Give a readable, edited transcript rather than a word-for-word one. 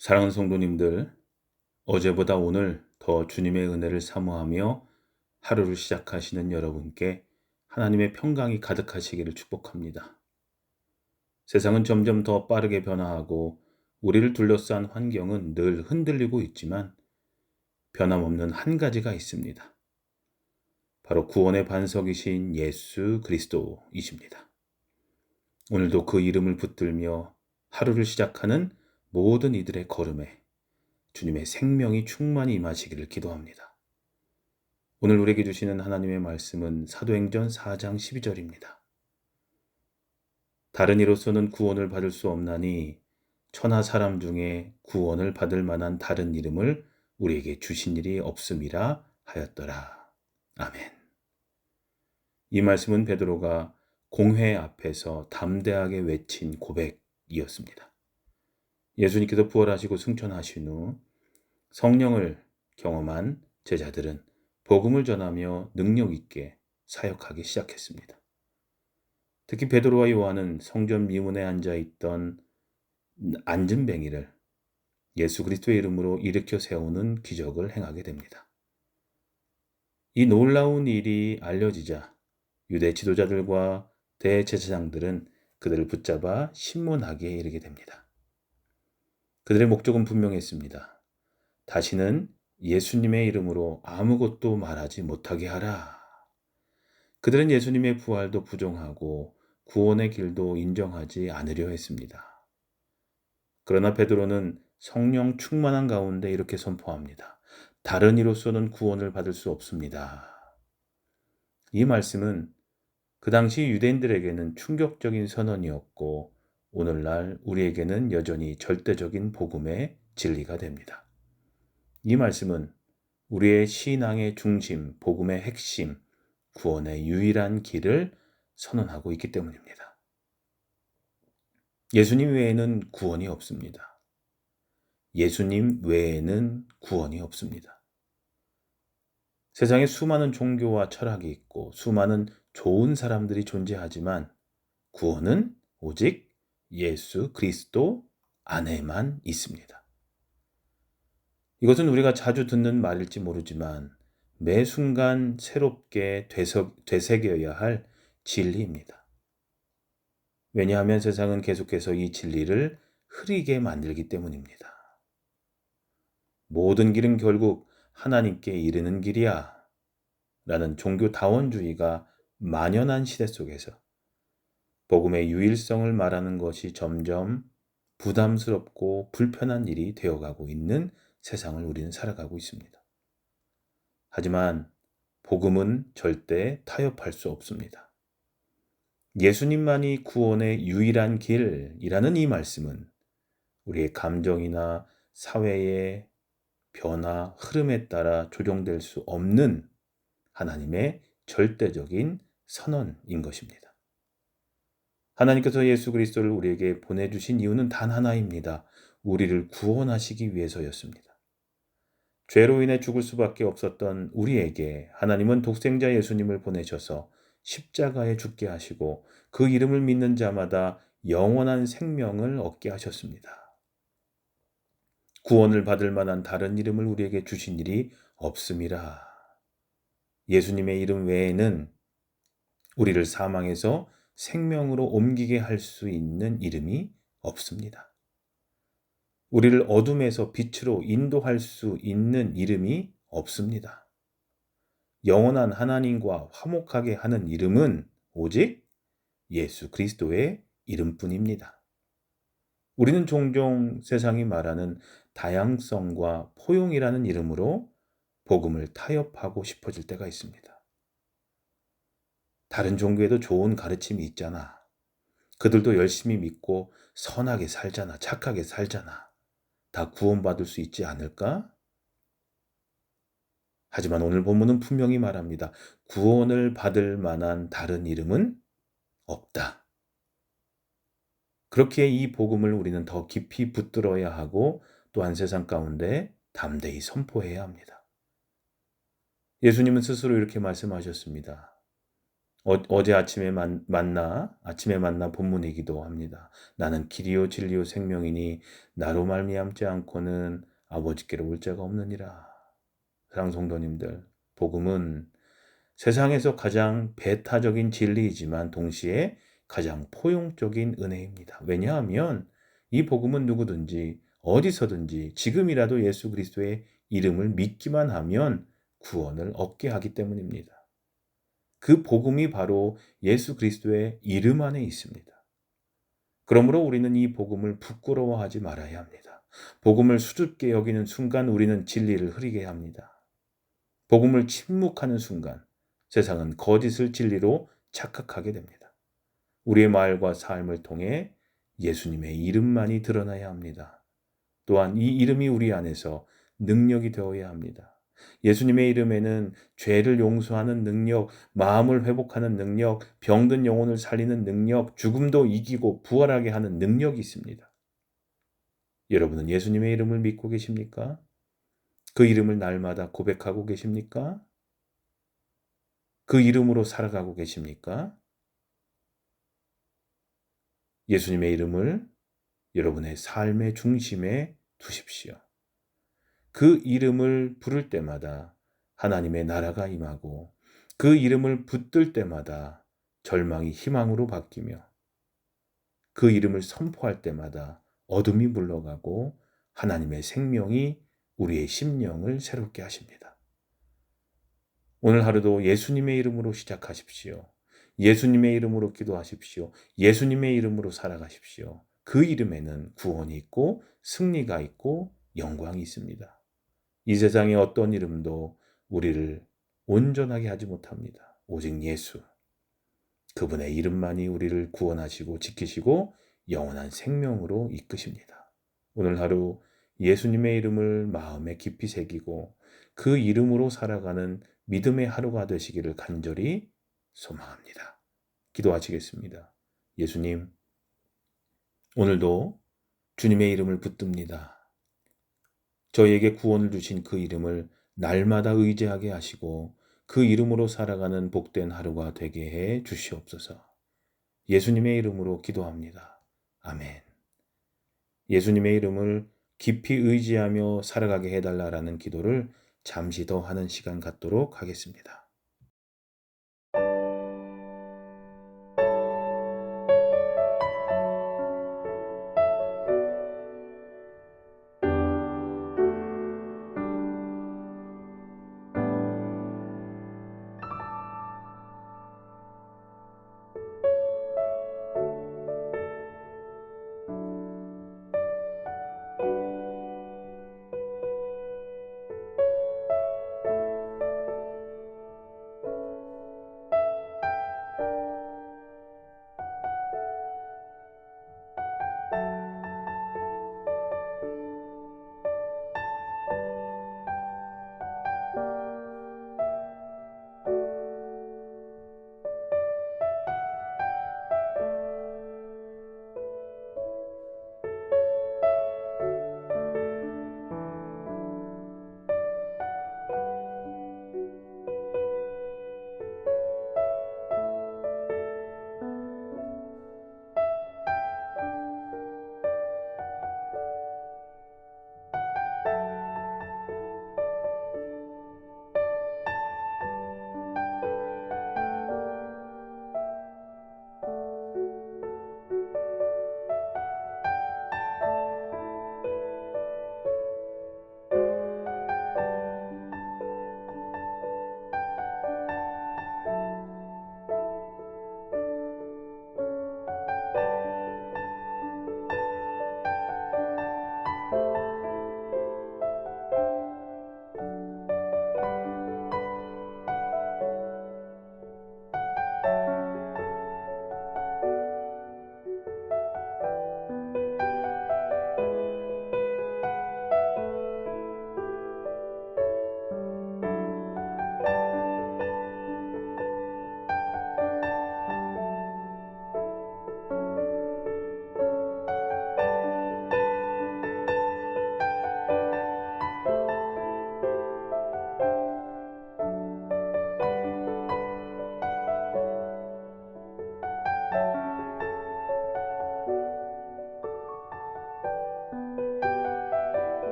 사랑하는 성도님들, 어제보다 오늘 더 주님의 은혜를 사모하며 하루를 시작하시는 여러분께 하나님의 평강이 가득하시기를 축복합니다. 세상은 점점 더 빠르게 변화하고 우리를 둘러싼 환경은 늘 흔들리고 있지만 변함없는 한 가지가 있습니다. 바로 구원의 반석이신 예수 그리스도이십니다. 오늘도 그 이름을 붙들며 하루를 시작하는 모든 이들의 걸음에 주님의 생명이 충만히 임하시기를 기도합니다. 오늘 우리에게 주시는 하나님의 말씀은 사도행전 4장 12절입니다. 다른 이로서는 구원을 받을 수 없나니 천하 사람 중에 구원을 받을 만한 다른 이름을 우리에게 주신 일이 없음이라 하였더라. 아멘. 이 말씀은 베드로가 공회 앞에서 담대하게 외친 고백이었습니다. 예수님께서 부활하시고 승천하신 후 성령을 경험한 제자들은 복음을 전하며 능력 있게 사역하기 시작했습니다. 특히 베드로와 요한은 성전 미문에 앉아 있던 안진뱅이를 예수 그리스도의 이름으로 일으켜 세우는 기적을 행하게 됩니다. 이 놀라운 일이 알려지자 유대 지도자들과 대제사장들은 그들을 붙잡아 신문하게 이르게 됩니다. 그들의 목적은 분명했습니다. 다시는 예수님의 이름으로 아무것도 말하지 못하게 하라. 그들은 예수님의 부활도 부정하고 구원의 길도 인정하지 않으려 했습니다. 그러나 베드로는 성령 충만한 가운데 이렇게 선포합니다. 다른 이로서는 구원을 받을 수 없습니다. 이 말씀은 그 당시 유대인들에게는 충격적인 선언이었고 오늘날 우리에게는 여전히 절대적인 복음의 진리가 됩니다. 이 말씀은 우리의 신앙의 중심, 복음의 핵심, 구원의 유일한 길을 선언하고 있기 때문입니다. 예수님 외에는 구원이 없습니다. 예수님 외에는 구원이 없습니다. 세상에 수많은 종교와 철학이 있고 수많은 좋은 사람들이 존재하지만 구원은 오직 예수 그리스도 안에만 있습니다. 이것은 우리가 자주 듣는 말일지 모르지만 매 순간 새롭게 되새겨야 할 진리입니다. 왜냐하면 세상은 계속해서 이 진리를 흐리게 만들기 때문입니다. 모든 길은 결국 하나님께 이르는 길이야 라는 종교다원주의가 만연한 시대 속에서 복음의 유일성을 말하는 것이 점점 부담스럽고 불편한 일이 되어가고 있는 세상을 우리는 살아가고 있습니다. 하지만 복음은 절대 타협할 수 없습니다. 예수님만이 구원의 유일한 길이라는 이 말씀은 우리의 감정이나 사회의 변화, 흐름에 따라 조정될 수 없는 하나님의 절대적인 선언인 것입니다. 하나님께서 예수 그리스도를 우리에게 보내주신 이유는 단 하나입니다. 우리를 구원하시기 위해서였습니다. 죄로 인해 죽을 수밖에 없었던 우리에게 하나님은 독생자 예수님을 보내셔서 십자가에 죽게 하시고 그 이름을 믿는 자마다 영원한 생명을 얻게 하셨습니다. 구원을 받을 만한 다른 이름을 우리에게 주신 일이 없음이라. 예수님의 이름 외에는 우리를 사망에서 생명으로 옮기게 할 수 있는 이름이 없습니다. 우리를 어둠에서 빛으로 인도할 수 있는 이름이 없습니다. 영원한 하나님과 화목하게 하는 이름은 오직 예수 그리스도의 이름뿐입니다. 우리는 종종 세상이 말하는 다양성과 포용이라는 이름으로 복음을 타협하고 싶어질 때가 있습니다. 다른 종교에도 좋은 가르침이 있잖아. 그들도 열심히 믿고 선하게 살잖아. 착하게 살잖아. 다 구원받을 수 있지 않을까? 하지만 오늘 본문은 분명히 말합니다. 구원을 받을 만한 다른 이름은 없다. 그렇기에 이 복음을 우리는 더 깊이 붙들어야 하고 또한 세상 가운데 담대히 선포해야 합니다. 예수님은 스스로 이렇게 말씀하셨습니다. 어제 아침에 만나 본문이기도 합니다. 나는 길이요 진리요 생명이니 나로 말미암지 않고는 아버지께로 올 자가 없느니라. 사랑하는 성도님들, 복음은 세상에서 가장 배타적인 진리이지만 동시에 가장 포용적인 은혜입니다. 왜냐하면 이 복음은 누구든지 어디서든지 지금이라도 예수 그리스도의 이름을 믿기만 하면 구원을 얻게 하기 때문입니다. 그 복음이 바로 예수 그리스도의 이름 안에 있습니다. 그러므로 우리는 이 복음을 부끄러워하지 말아야 합니다. 복음을 수줍게 여기는 순간 우리는 진리를 흐리게 합니다. 복음을 침묵하는 순간 세상은 거짓을 진리로 착각하게 됩니다. 우리의 말과 삶을 통해 예수님의 이름만이 드러나야 합니다. 또한 이 이름이 우리 안에서 능력이 되어야 합니다. 예수님의 이름에는 죄를 용서하는 능력, 마음을 회복하는 능력, 병든 영혼을 살리는 능력, 죽음도 이기고 부활하게 하는 능력이 있습니다. 여러분은 예수님의 이름을 믿고 계십니까? 그 이름을 날마다 고백하고 계십니까? 그 이름으로 살아가고 계십니까? 예수님의 이름을 여러분의 삶의 중심에 두십시오. 그 이름을 부를 때마다 하나님의 나라가 임하고 그 이름을 붙들 때마다 절망이 희망으로 바뀌며 그 이름을 선포할 때마다 어둠이 물러가고 하나님의 생명이 우리의 심령을 새롭게 하십니다. 오늘 하루도 예수님의 이름으로 시작하십시오. 예수님의 이름으로 기도하십시오. 예수님의 이름으로 살아가십시오. 그 이름에는 구원이 있고 승리가 있고 영광이 있습니다. 이 세상의 어떤 이름도 우리를 온전하게 하지 못합니다. 오직 예수, 그분의 이름만이 우리를 구원하시고 지키시고 영원한 생명으로 이끄십니다. 오늘 하루 예수님의 이름을 마음에 깊이 새기고 그 이름으로 살아가는 믿음의 하루가 되시기를 간절히 소망합니다. 기도하시겠습니다. 예수님, 오늘도 주님의 이름을 붙듭니다. 저희에게 구원을 주신 그 이름을 날마다 의지하게 하시고 그 이름으로 살아가는 복된 하루가 되게 해 주시옵소서. 예수님의 이름으로 기도합니다. 아멘. 예수님의 이름을 깊이 의지하며 살아가게 해달라라는 기도를 잠시 더 하는 시간 갖도록 하겠습니다.